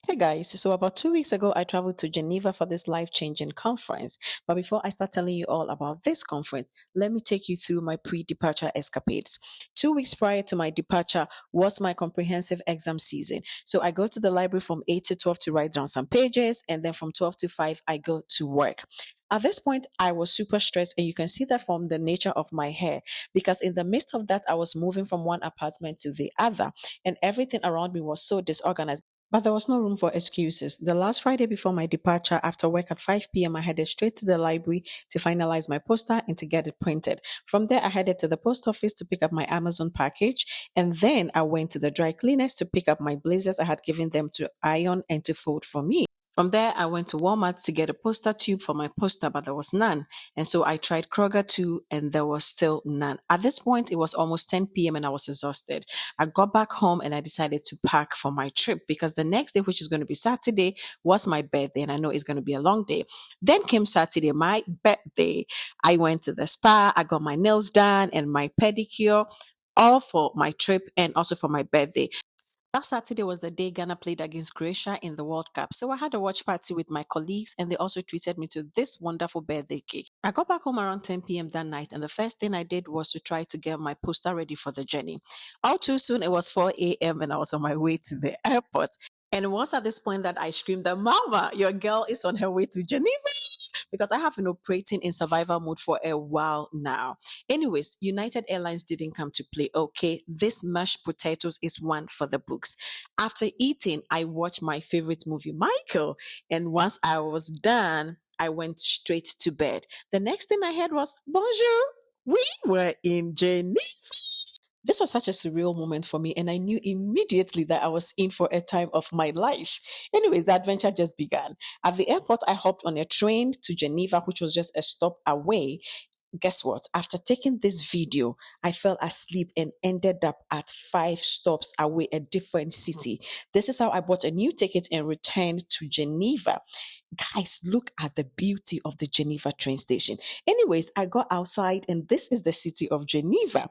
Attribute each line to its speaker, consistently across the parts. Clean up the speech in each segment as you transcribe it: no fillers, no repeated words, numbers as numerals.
Speaker 1: Hey guys, so about 2 weeks ago, I traveled to Geneva for this life changing conference. But before I start telling you all about this conference, let me take you through my pre departure escapades. 2 weeks prior to my departure was my comprehensive exam season. So I go to the library from 8 to 12 to write down some pages, and then from 12 to 5, I go to work. At this point, I was super stressed, and you can see that from the nature of my hair, because in the midst of that, I was moving from one apartment to the other, and everything around me was so disorganized. But there was no room for excuses. The last Friday before my departure, after work at 5 p.m., I headed straight to the library to finalize my poster and to get it printed. From there, I headed to the post office to pick up my Amazon package. And then I went to the dry cleaners to pick up my blazers I had given them to iron and to fold for me. From there, I went to Walmart to get a poster tube for my poster, but there was none. And so I tried Kroger too, and there was still none. At this point, it was almost 10 p.m. and I was exhausted. I got back home and I decided to pack for my trip because the next day, which is going to be Saturday, was my birthday. And I know it's going to be a long day. Then came Saturday, my birthday. I went to the spa, I got my nails done and my pedicure, all for my trip and also for my birthday. That Saturday was the day Ghana played against Croatia in the World Cup. So I had a watch party with my colleagues and they also treated me to this wonderful birthday cake. I got back home around 10 p.m. that night and the first thing I did was to try to get my poster ready for the journey. All too soon, it was 4 a.m. and I was on my way to the airport. And it was at this point that I screamed that, Mama, your girl is on her way to Geneva because I have been operating in survival mode for a while now. Anyways, United Airlines didn't come to play. Okay, this mashed potatoes is one for the books. After eating, I watched my favorite movie, Michael. And once I was done, I went straight to bed. The next thing I heard was, Bonjour, we were in Geneva. This was such a surreal moment for me, and I knew immediately that I was in for a time of my life. Anyways, the adventure just began. At the airport, I hopped on a train to Geneva, which was just a stop away. Guess what? After taking this video, I fell asleep and ended up at 5 stops away, a different city. This is how I bought a new ticket and returned to Geneva. Guys, look at the beauty of the Geneva train station. Anyways, I got outside and this is the city of Geneva.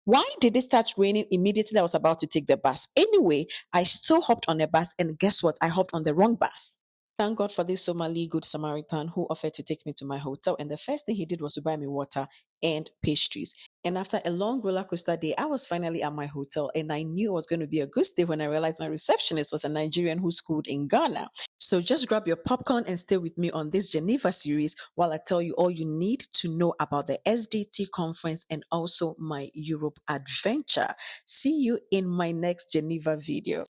Speaker 1: Why did it start raining immediately I was about to take the bus? Anyway, I still hopped on a bus and guess what? I hopped on the wrong bus. Thank God for this Somali good Samaritan who offered to take me to my hotel. And the first thing he did was to buy me water and pastries. And after a long roller coaster day, I was finally at my hotel and I knew it was going to be a good stay when I realized my receptionist was a Nigerian who schooled in Ghana. So just grab your popcorn and stay with me on this Geneva series while I tell you all you need to know about the SDT conference and also my Europe adventure. See you in my next Geneva video.